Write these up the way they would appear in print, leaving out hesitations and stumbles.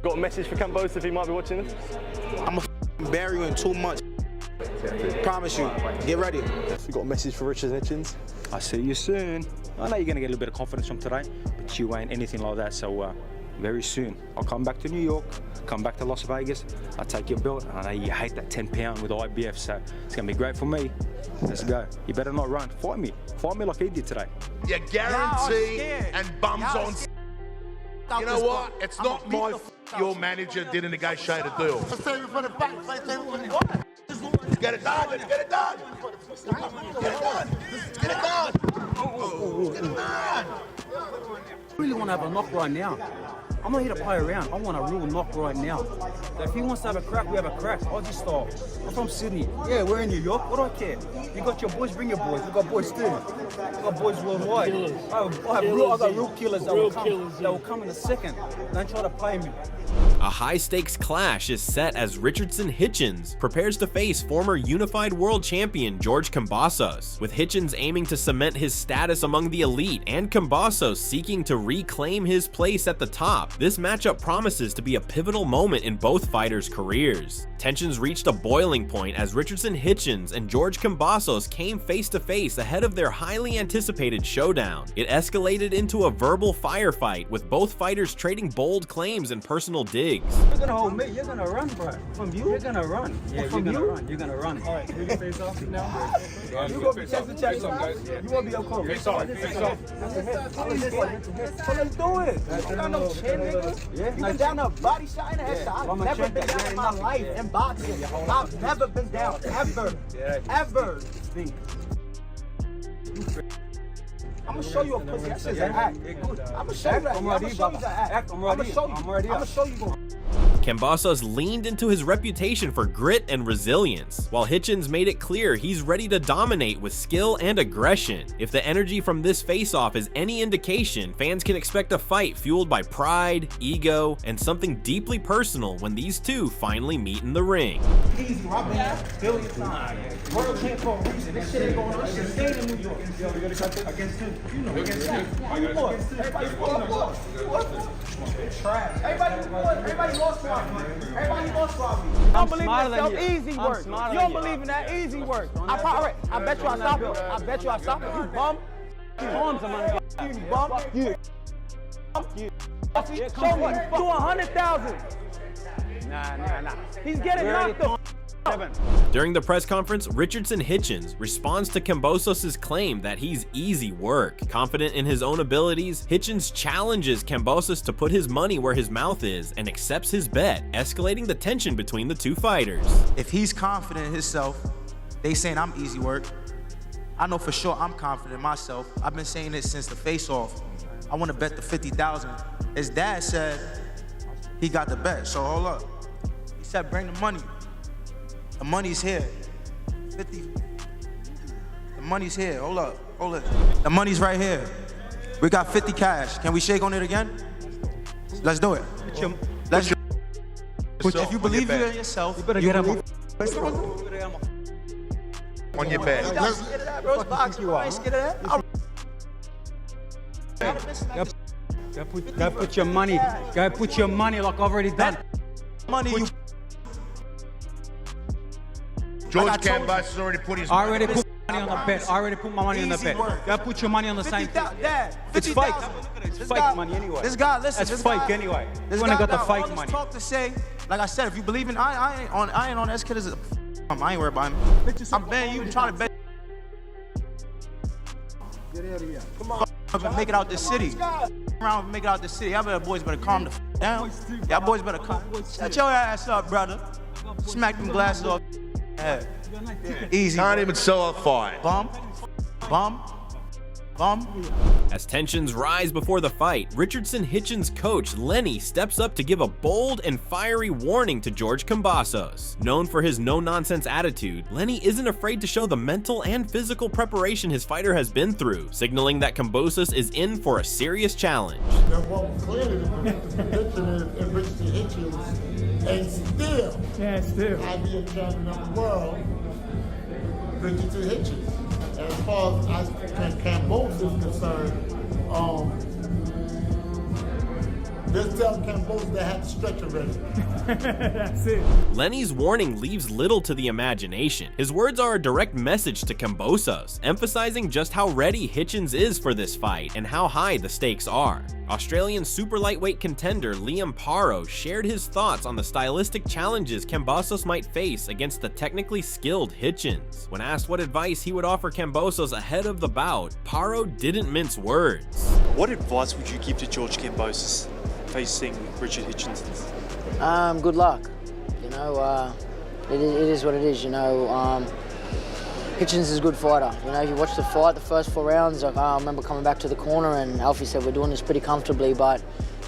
Got a message for Kambosos if he might be watching this? I'm gonna bury you in 2 months. Promise you. Get ready. We got a message for Richardson Hitchins. I'll see you soon. I know you're gonna get a little bit of confidence from today, but you ain't anything like that. So very soon, I'll come back to New York, come back to Las Vegas. I'll take your belt. I know you hate that 10 pound with IBF, so it's gonna be great for me. Let's go. You better not run. Fight me like he did today. You guarantee and bums on. You know what? It's not my your manager didn't negotiate a deal. Let's save it for the fight. Let's get it done. Let's get it done. Let's get it done. Let's get it done. Let's get it done. I really want to have a knock right now. I'm not here to play around. I want a real knock right now. So if he wants to have a crack, we have a crack. Aussie style. I'm from Sydney. Yeah, we're in New York. What do I care? You got your boys, bring your boys. We got boys too. We got boys worldwide. I got real killers that will come in a second. Don't try to play me. A high-stakes clash is set as Richardson Hitchins prepares to face former unified world champion George Kambosos, with Hitchins aiming to cement his status among the elite and Kambosos seeking to reclaim his place at the top. This matchup promises to be a pivotal moment in both fighters' careers. Tensions reached a boiling point as Richardson Hitchins and George Kambosos came face-to-face ahead of their highly anticipated showdown. It escalated into a verbal firefight, with both fighters trading bold claims and personal digs. You're gonna hold me. You're gonna run, bro. From you? You're gonna run. Yeah, you're gonna run. You're gonna run. All right, we can face off now. You gonna be chest to chest, guys. You wanna be okay? Face off. Face off. So let's do it. I got no chin, nigga. Yeah. You been down a body shot and a head shot. I've never been down in my life in boxing. I've never been down, ever. Ever. I'm gonna show you a pussy. That shit's an act. I'm gonna show you that. I'm gonna show you that act. I'm gonna show you. Kambosos leaned into his reputation for grit and resilience, while Hitchins made it clear he's ready to dominate with skill and aggression. If the energy from this face-off is any indication, fans can expect a fight fueled by pride, ego, and something deeply personal when these two finally meet in the ring. Easy, I've been there a billion times. World champ for a reason. This shit ain't going on. This shit staying in New York. Yo, we gotta cut this against him. You know, against him. Everybody trash. Everybody lost for me. Everybody lost for me. You don't believe in yourself, easy work. You don't believe in that, easy work. I bet you I stop it. I bet you I stop it. You bum. You bum. You bum. You. Show me. Do 100,000. Nah. He's getting knocked the During the press conference, Richardson Hitchins responds to Kambosos' claim that he's easy work. Confident in his own abilities, Hitchins challenges Kambosos to put his money where his mouth is and accepts his bet, escalating the tension between the two fighters. If he's confident in himself, they saying I'm easy work. I know for sure I'm confident in myself. I've been saying this since the face-off. I want to bet the 50,000. His dad said he got the bet, so hold up. He said bring the money. The money's here. 50. The money's here. Hold up. The money's right here. We got 50 cash. Can we shake on it again? Let's do it. Let's. If you believe in yourself, you better get him On your back. Gotta put your money. Gotta put your money like I've already done. Money. George Kambosos already put his money. I already put money on the bet. I already put my money on the bet. Gotta put your money on the same thing. It's fake. It's fake money anyway. This guy, listen. That's fake anyway. This guy got the fake money. Talk to say, like I said, if you believe in, I ain't on this kid as a. I ain't worried about him. I'm betting you trying to bet. Get out of here. Come on. Make it out this city. Around and make it out this city. Y'all better boys better calm the down. Y'all boys better calm. Shut your ass up, brother. Smack them glasses off. Easy. Can't even sell a fight. Bum. As tensions rise before the fight, Richardson Hitchins' coach Lenny steps up to give a bold and fiery warning to George Kambosos. Known for his no-nonsense attitude, Lenny isn't afraid to show the mental and physical preparation his fighter has been through, signaling that Kambosos is in for a serious challenge. Well, clearly the prediction is Richardson Hitchins and still IBF champion of the world, Richardson Hitchins. As far as Kambosos is concerned, Just tell Kambosos they have to stretch already. That's it. Lenny's warning leaves little to the imagination. His words are a direct message to Kambosos, emphasizing just how ready Hitchins is for this fight and how high the stakes are. Australian super lightweight contender Liam Paro shared his thoughts on the stylistic challenges Kambosos might face against the technically skilled Hitchins. When asked what advice he would offer Kambosos ahead of the bout, Paro didn't mince words. What advice would you give to George Kambosos facing Richard Hitchins? Good luck. You know, it is what it is. You know, Hitchins is a good fighter. You know, you watch the fight, the first 4 rounds. I remember coming back to the corner and Alfie said we're doing this pretty comfortably, but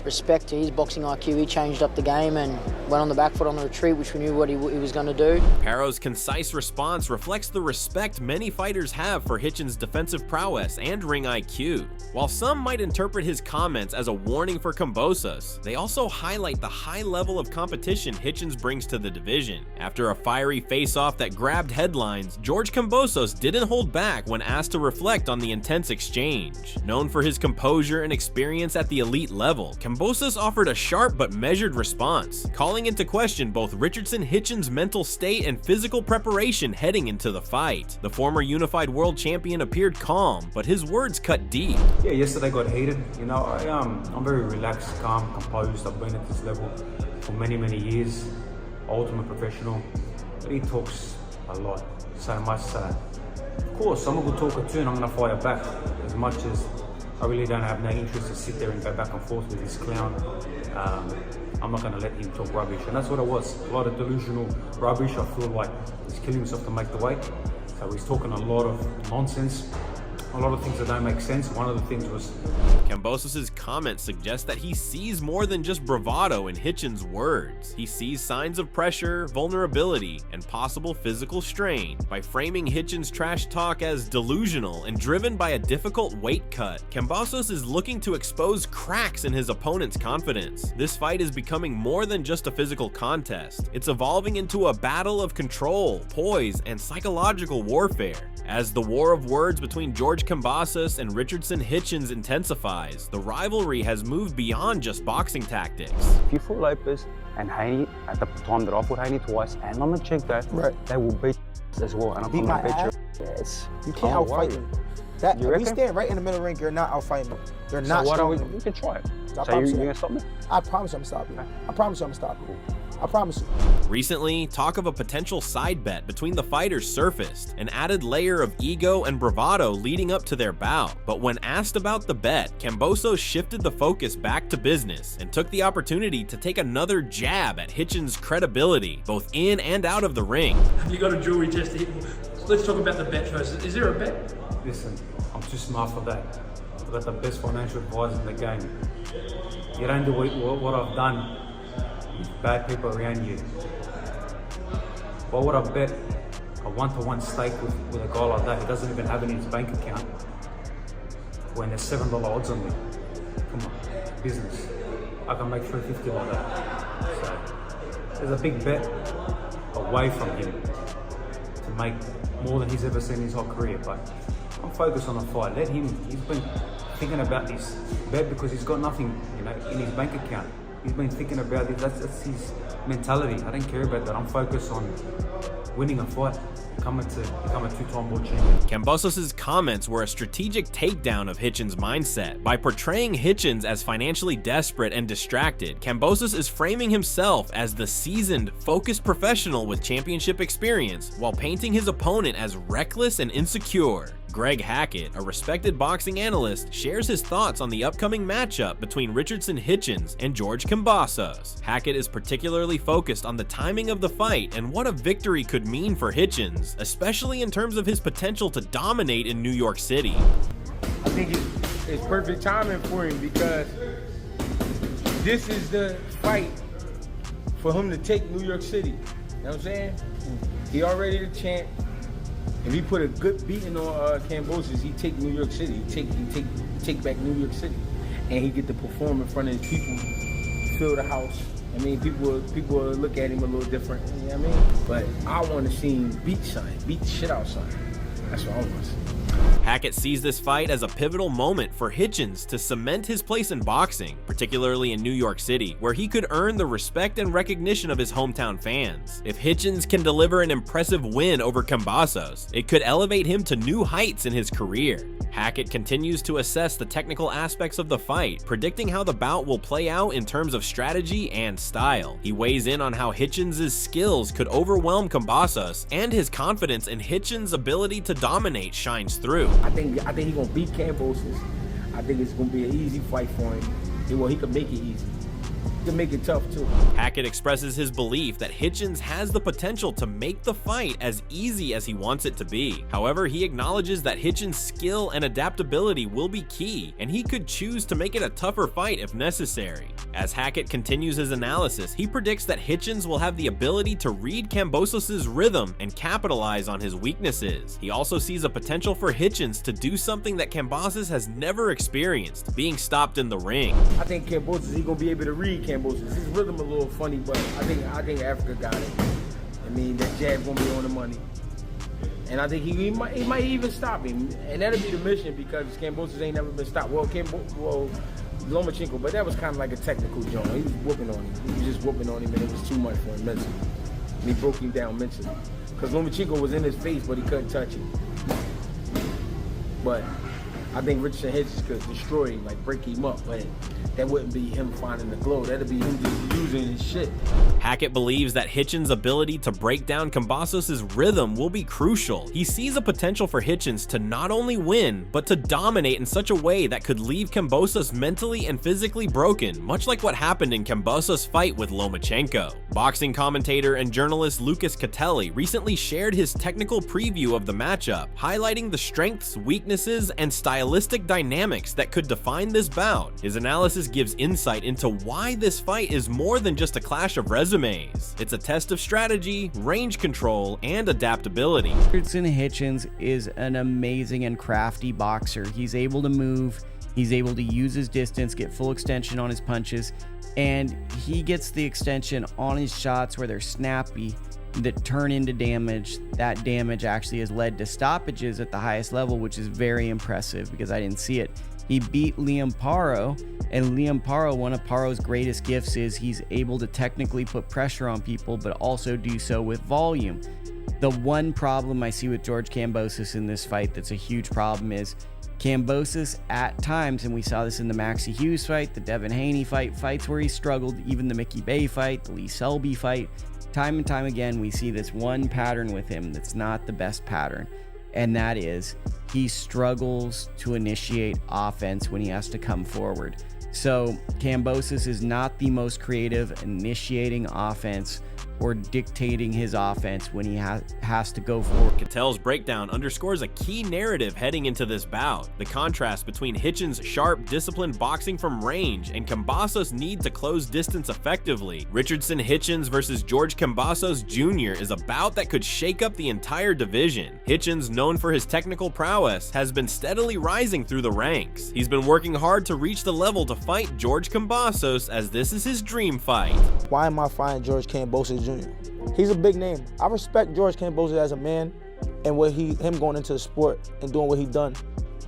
respect to his boxing IQ, he changed up the game and went on the back foot on the retreat, which we knew what he was going to do. Paro's concise response reflects the respect many fighters have for Hitchins' defensive prowess and ring IQ. While some might interpret his comments as a warning for Kambosos, they also highlight the high level of competition Hitchins brings to the division. After a fiery face-off that grabbed headlines, George Kambosos didn't hold back when asked to reflect on the intense exchange. Known for his composure and experience at the elite level, Kambosos offered a sharp but measured response, calling into question both Richardson Hitchins' mental state and physical preparation heading into the fight. The former unified world champion appeared calm, but his words cut deep. Yeah, yesterday got heated. You know, I'm very relaxed, calm, composed. I've been at this level for many, many years. Ultimate professional. But he talks a lot, so much so. Of course, I'm a good talker too, and I'm going to fire back as much as I really don't have no interest to sit there and go back and forth with this clown. I'm not going to let him talk rubbish, and that's what it was. A lot of delusional rubbish. I feel like he's killing himself to make the weight. So he's talking a lot of nonsense, a lot of things that don't make sense. One of the things was Kambosos' comments suggest that he sees more than just bravado in Hitchins' words. He sees signs of pressure, vulnerability, and possible physical strain. By framing Hitchins' trash talk as delusional and driven by a difficult weight cut, Kambosos is looking to expose cracks in his opponent's confidence. This fight is becoming more than just a physical contest. It's evolving into a battle of control, poise, and psychological warfare. As the war of words between George Kambosos and Richardson Hitchins intensifies, the rivalry has moved beyond just boxing tactics. If you fought Lopez and Haney at the time that I fought Haney twice, and I'm gonna check that, they will beat as well. And I'm gonna bet you. Yes. You can't outfight me. That, if you stand right in the middle ring, you're not outfighting me. You're not. So why don't we can try it? So you're gonna stop me? I promise you I'm stopping you. I promise you I'm stopping you. I promise you. Recently, talk of a potential side bet between the fighters surfaced, an added layer of ego and bravado leading up to their bout. But when asked about the bet, Kambosos shifted the focus back to business and took the opportunity to take another jab at Hitchins' credibility, both in and out of the ring. You got a jewelry test here. Let's talk about the bet first. Is there a bet? Listen, I'm too smart for that. I've got the best financial advisor in the game. You don't do what I've done with bad people around you. Why would I bet a one-to-one stake with a guy like that who doesn't even have it in his bank account when there's $7 odds on me? Come on, business. I can make $350 like that. So there's a big bet away from him to make more than he's ever seen in his whole career. But I'm focused on the fight. Let him. He's been thinking about this bet because he's got nothing, you know, in his bank account. He's been thinking about this. That's his mentality. I don't care about that. I'm focused on winning a fight, become a two-time world champion. Kambosos' comments were a strategic takedown of Hitchins' mindset. By portraying Hitchins as financially desperate and distracted, Kambosos is framing himself as the seasoned, focused professional with championship experience, while painting his opponent as reckless and insecure. Greg Hackett, a respected boxing analyst, shares his thoughts on the upcoming matchup between Richardson Hitchins and George Kambosos. Hackett is particularly focused on the timing of the fight and what a victory could mean for Hitchins, especially in terms of his potential to dominate in New York City. I think it's perfect timing for him because this is the fight for him to take New York City. You know what I'm saying? He already the champ. If he put a good beating on Kambosos, he take New York City. He take back New York City, and he get to perform in front of his people, fill the house. I mean, people will look at him a little different. You know what I mean? But I want to see him beat the shit out son. That's what I want to see. Hackett sees this fight as a pivotal moment for Hitchins to cement his place in boxing, particularly in New York City, where he could earn the respect and recognition of his hometown fans. If Hitchins can deliver an impressive win over Kambosos, it could elevate him to new heights in his career. Hackett continues to assess the technical aspects of the fight, predicting how the bout will play out in terms of strategy and style. He weighs in on how Hitchins' skills could overwhelm Kambosos, and his confidence in Hitchins' ability to dominate shines through. I think he's gonna beat Kambosos. I think it's gonna be an easy fight for him. Well, he could make it easy. He can make it tough too. Hackett expresses his belief that Hitchins has the potential to make the fight as easy as he wants it to be. However, he acknowledges that Hitchins' skill and adaptability will be key, and he could choose to make it a tougher fight if necessary. As Hackett continues his analysis, he predicts that Hitchins will have the ability to read Kambosos' rhythm and capitalize on his weaknesses. He also sees a potential for Hitchins to do something that Kambosos has never experienced, being stopped in the ring. I think Kambosos, he's gonna be able to read Kambosos. His rhythm a little funny, but I think Africa got it. I mean, that jab gonna be on the money, and I think he might even stop him, and that'll be the mission because Kambosos ain't never been stopped. Well, Lomachenko, but that was kind of like a technical joint. He was whooping on him. He was just whooping on him, and it was too much for him mentally. And he broke him down mentally because Lomachenko was in his face, but he couldn't touch him. But I think Richardson Hitchins could destroy him, like break him up, but that wouldn't be him finding the glow. That'd be him just using his shit. Hackett believes that Hitchins' ability to break down Kambosos' rhythm will be crucial. He sees a potential for Hitchins to not only win, but to dominate in such a way that could leave Kambosos mentally and physically broken, much like what happened in Kambosos' fight with Lomachenko. Boxing commentator and journalist Lucas Catelli recently shared his technical preview of the matchup, highlighting the strengths, weaknesses, and stylistic dynamics that could define this bout. His analysis gives insight into why this fight is more than just a clash of resumes. It's a test of strategy, range control, and adaptability. Richardson Hitchins is an amazing and crafty boxer. He's able to move, he's able to use his distance, get full extension on his punches, and he gets the extension on his shots where they're snappy that turn into damage. That damage actually has led to stoppages at the highest level, which is very impressive because I didn't see it. He beat Liam Paro, and Liam Paro, one of Paro's greatest gifts is he's able to technically put pressure on people, but also do so with volume. The one problem I see with George Kambosos in this fight that's a huge problem is Kambosos at times, and we saw this in the Maxie Hughes fight, the Devin Haney fight, fights where he struggled, even the Mickey Bay fight, the Lee Selby fight, time and time again we see this one pattern with him that's not the best pattern, and that is he struggles to initiate offense when he has to come forward. So Kambosos is not the most creative initiating offense or dictating his offense when he has to go forward. Catel's breakdown underscores a key narrative heading into this bout: the contrast between Hitchins' sharp, disciplined boxing from range and Kambosos' need to close distance effectively. Richardson Hitchins versus George Kambosos Jr. is a bout that could shake up the entire division. Hitchins, known for his technical prowess, has been steadily rising through the ranks. He's been working hard to reach the level to fight George Kambosos, as this is his dream fight. Why am I fighting George Kambosos Jr.? He's a big name. I respect George Kambosos as a man and him going into the sport and doing what he done.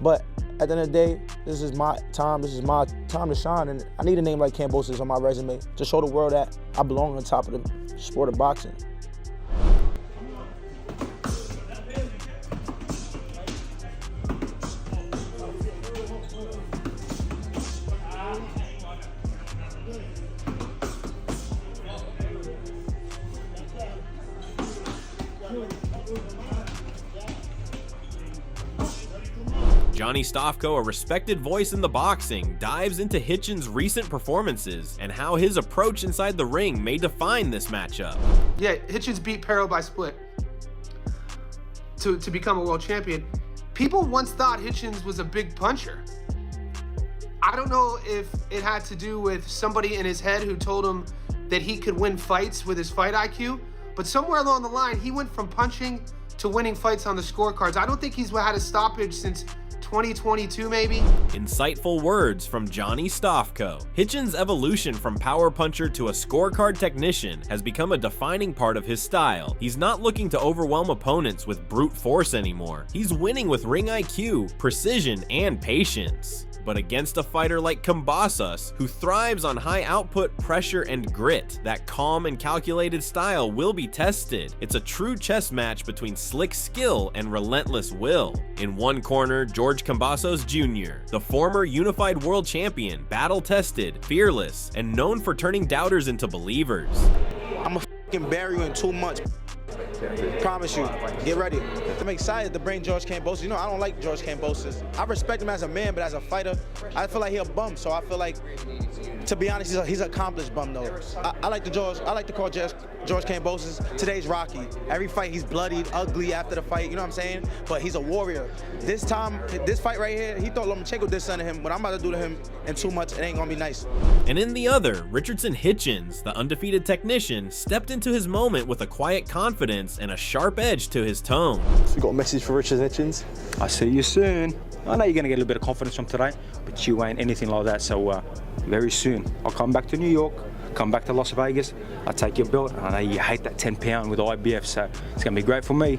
But at the end of the day, this is my time. This is my time to shine, and I need a name like Kambosos on my resume to show the world that I belong on top of the sport of boxing. Johnny Stofko, a respected voice in the boxing, dives into Hitchins' recent performances and how his approach inside the ring may define this matchup. Yeah, Hitchins beat Pero by split to become a world champion. People once thought Hitchins was a big puncher. I don't know if it had to do with somebody in his head who told him that he could win fights with his fight IQ, but somewhere along the line, he went from punching to winning fights on the scorecards. I don't think he's had a stoppage since 2022 maybe. Insightful words from Johnny Stofko. Hitchins' evolution from power puncher to a scorecard technician has become a defining part of his style. He's not looking to overwhelm opponents with brute force anymore. He's winning with ring IQ, precision, and patience. But against a fighter like Kambosos, who thrives on high output, pressure, and grit, that calm and calculated style will be tested. It's a true chess match between slick skill and relentless will. In one corner, George Kambosos Jr., the former unified world champion, battle-tested, fearless, and known for turning doubters into believers. I'm gonna bury you in 2 months. Promise you. Get ready. I'm excited to bring George Kambosos. You know, I don't like George Kambosos. I respect him as a man, but as a fighter, I feel like he's a bum. So I feel like, to be honest, he's an accomplished bum though. I like to call George Kambosos today's Rocky. Every fight he's bloodied, ugly after the fight. You know what I'm saying? But he's a warrior. This time, this fight right here, he thought Lomachenko did something to him. What I'm about to do to him in 2 months, it ain't gonna be nice. And in the other, Richardson Hitchins, the undefeated technician, stepped into his moment with a quiet confidence and a sharp edge to his tone. So you got a message for Richardson Hitchins? I see you soon. I know you're going to get a little bit of confidence from today, but you ain't anything like that. So very soon, I'll come back to New York, come back to Las Vegas, I'll take your belt. I know you hate that 10 pound with IBF, so it's going to be great for me.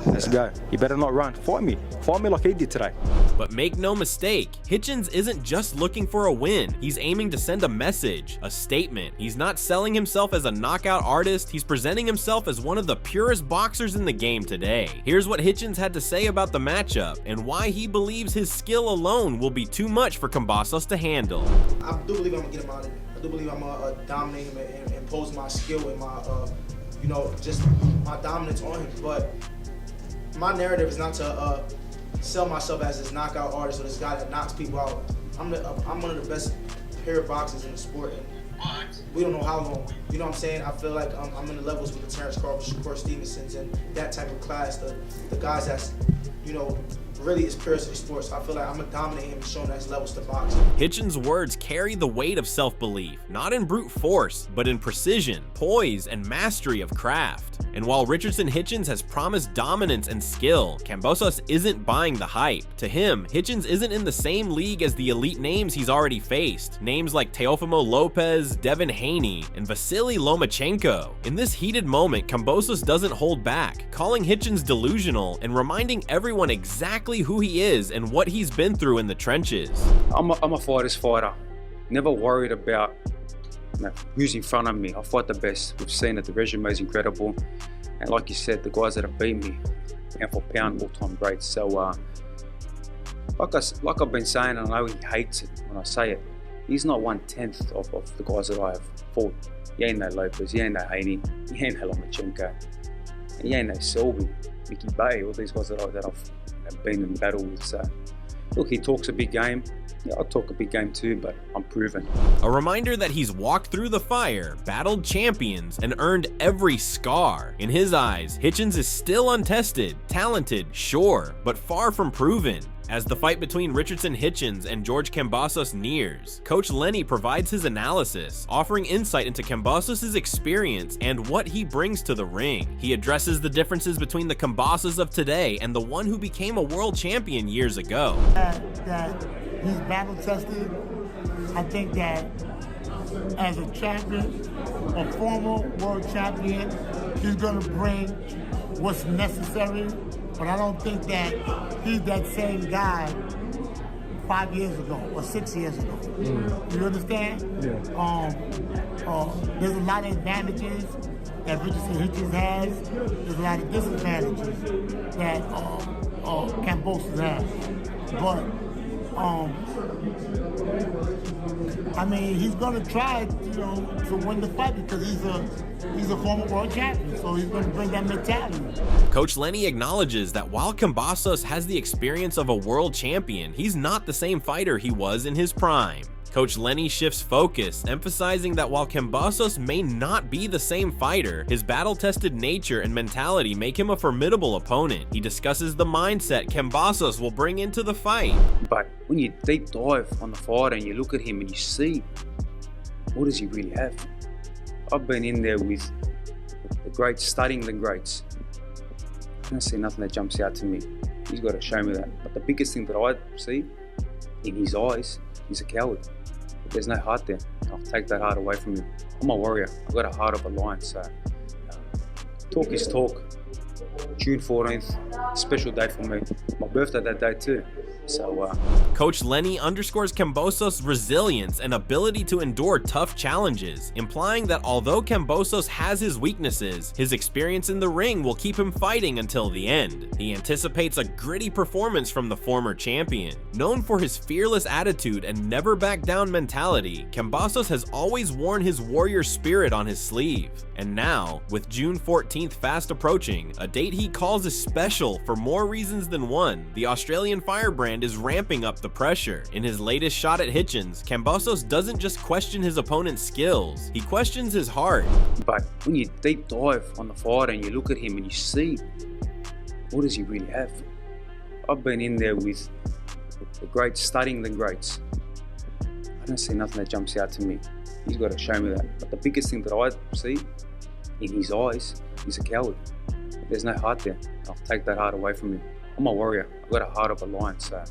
Let's go. You better not run. Fight me like he did today. But make no mistake, Hitchins isn't just looking for a win. He's aiming to send a message, a statement. He's not selling himself as a knockout artist. He's presenting himself as one of the purest boxers in the game today. Here's what Hitchins had to say about the matchup and why he believes his skill alone will be too much for Kambosos to handle. I do believe I'm gonna get him out of it. I do believe I'm gonna dominate him and impose my skill and my, just my dominance on him. But my narrative is not to sell myself as this knockout artist or this guy that knocks people out. I'm one of the best pair of boxers in the sport, and we don't know how long. You know what I'm saying? I feel like I'm in the levels with the Terrence Crawford, Shakur Stevensons, and that type of class. The guys that's, really is pure to the sport. So I feel like I'm gonna dominate him and show him that his levels to boxing. Hitchins' words carry the weight of self-belief, not in brute force, but in precision, poise, and mastery of craft. And while Richardson Hitchins has promised dominance and skill, Kambosos isn't buying the hype. To him, Hitchins isn't in the same league as the elite names he's already faced. Names like Teofimo Lopez, Devin Haney, and Vasily Lomachenko. In this heated moment, Kambosos doesn't hold back, calling Hitchins delusional and reminding everyone exactly who he is and what he's been through in the trenches. I'm a fighter's fighter. Never worried about who's in front of me. I fight the best. We've seen it. The resume is incredible. And like you said, the guys that have beat me, pound for pound, all-time greats. So, like I've been saying, and I know he hates it when I say it, he's not 1/10 of the guys that I have fought. He ain't no Lopez, he ain't no Haney, he ain't no Lomachenko, he ain't no Selby, Mickey Bay, all these guys that I've been in battle with. So, look, he talks a big game. Yeah, I'll talk a big game too, but I'm proven. A reminder that he's walked through the fire, battled champions, and earned every scar. In his eyes, Hitchins is still untested, talented, sure, but far from proven. As the fight between Richardson Hitchins and George Kambosos nears, Coach Lenny provides his analysis, offering insight into Kambosos' experience and what he brings to the ring. He addresses the differences between the Kambosos of today and the one who became a world champion years ago. That he's battle tested. I think that as a champion, a former world champion, he's going to bring what's necessary. But I don't think that he's that same guy 5 years ago or 6 years ago. You understand? Yeah. There's a lot of advantages that Richardson Hitchins has. There's a lot of disadvantages that Kambosos has. But I mean, he's gonna try, to win the fight because he's a former world champion, so he's gonna bring that mentality. Coach Lenny acknowledges that while Kambosos has the experience of a world champion, he's not the same fighter he was in his prime. Coach Lenny shifts focus, emphasizing that while Kambosos may not be the same fighter, his battle-tested nature and mentality make him a formidable opponent. He discusses the mindset Kambosos will bring into the fight. But when you deep dive on the fighter and you look at him and you see, what does he really have? I've been in there with the greats, studying the greats. I don't see nothing that jumps out to me. He's got to show me that. But the biggest thing that I see in his eyes, he's a coward. There's no heart there. I'll take that heart away from him. I'm a warrior. I've got a heart of a lion. So talk is talk. June 14th, special day for me. My birthday that day too. So, Coach Lenny underscores Kambosos' resilience and ability to endure tough challenges, implying that although Kambosos has his weaknesses, his experience in the ring will keep him fighting until the end. He anticipates a gritty performance from the former champion. Known for his fearless attitude and never back down mentality, Kambosos has always worn his warrior spirit on his sleeve. And now, with June 14th fast approaching, a date he calls is special for more reasons than one, the Australian firebrand is ramping up the pressure. In his latest shot at Hitchins, Kambosos doesn't just question his opponent's skills, he questions his heart. But when you deep dive on the fighter and you look at him and you see, what does he really have? I've been in there with the greats, studying the greats. I don't see nothing that jumps out to me. He's got to show me that. But the biggest thing that I see in his eyes, he's a coward. There's no heart there. I'll take that heart away from him. I'm a warrior. I've got a heart of a lion. So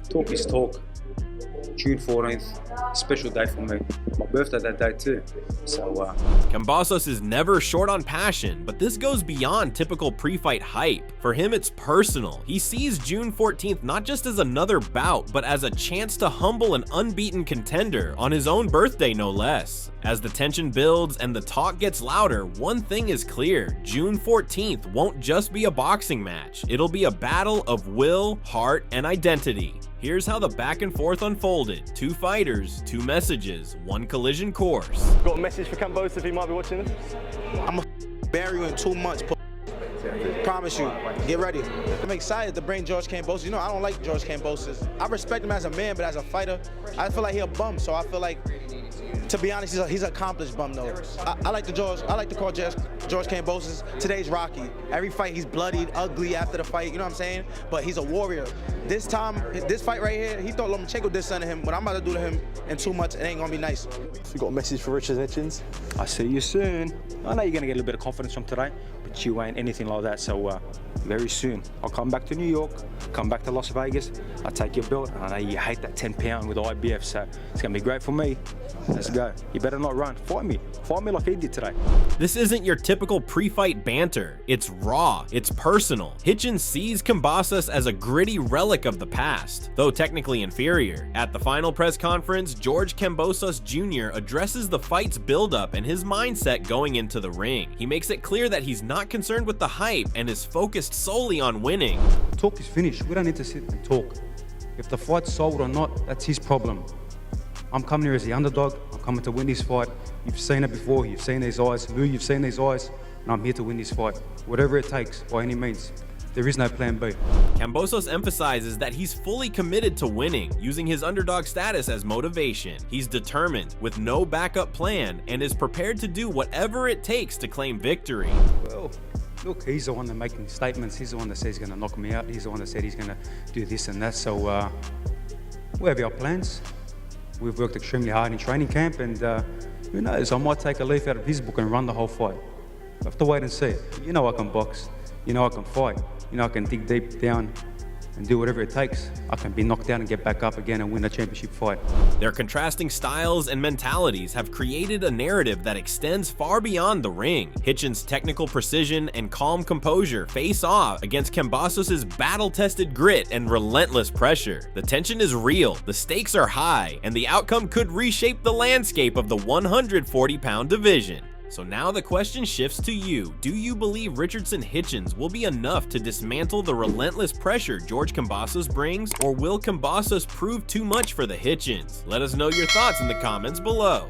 talk is talk. June 14th, special day for me. My birthday that day too. So Kambosos is never short on passion, but this goes beyond typical pre-fight hype. For him, it's personal. He sees June 14th not just as another bout, but as a chance to humble an unbeaten contender on his own birthday, no less. As the tension builds and the talk gets louder, one thing is clear: June 14th won't just be a boxing match. It'll be a battle of will, heart, and identity. Here's how the back and forth unfolded. Two fighters, two messages, one collision course. Got a message for Kambosos if he might be watching this? I'm gonna bury you in 2 months. Promise you. Get ready. I'm excited to bring George Kambosos. You know, I don't like George Kambosos. I respect him as a man, but as a fighter, I feel like he a bum. So I feel like, to be honest, he's an accomplished bum though. I like to call George Kambosos today's Rocky. Every fight he's bloodied, ugly after the fight, you know what I'm saying? But he's a warrior. This time, this fight right here, he thought Lomachenko did something to him. What I'm about to do to him in 2 months, it ain't gonna be nice. You got a message for Richardson Hitchins? I see you soon. I know you're gonna get a little bit of confidence from today, but you ain't anything like that. So very soon, I'll come back to New York, come back to Las Vegas. I'll take your belt. I know you hate that 10-pound with IBF, so it's gonna be great for me. Let's go. You better not run. Fight me like he did today. This isn't your typical pre-fight banter. It's raw, it's personal. Hitchins sees Kambosos as a gritty relic of the past, though technically inferior. At the final press conference, George Kambosos Jr. addresses the fight's buildup and his mindset going into the ring. He makes it clear that he's not concerned with the hype and is focused solely on winning. Talk is finished. We don't need to sit and talk. If the fight's sold or not, that's his problem. I'm coming here as the underdog. I'm coming to win this fight. You've seen it before. You've seen these eyes. Lou, you've seen these eyes. And I'm here to win this fight. Whatever it takes, by any means. There is no plan B. Kambosos emphasizes that he's fully committed to winning, using his underdog status as motivation. He's determined, with no backup plan, and is prepared to do whatever it takes to claim victory. Well, look, he's the one that making statements. He's the one that says he's going to knock me out. He's the one that said he's going to do this and that. So we have our plans. We've worked extremely hard in training camp, and who knows, I might take a leaf out of his book and run the whole fight. I have to wait and see. You know I can box. You know I can fight. You know I can dig deep down and do whatever it takes. I can be knocked down and get back up again and win a championship fight. Their contrasting styles and mentalities have created a narrative that extends far beyond the ring. Hitchins' technical precision and calm composure face off against Kambosos' battle-tested grit and relentless pressure. The tension is real, the stakes are high, and the outcome could reshape the landscape of the 140-pound division. So now the question shifts to you. Do you believe Richardson Hitchins will be enough to dismantle the relentless pressure George Kambosos brings, or will Kambosos prove too much for the Hitchins? Let us know your thoughts in the comments below.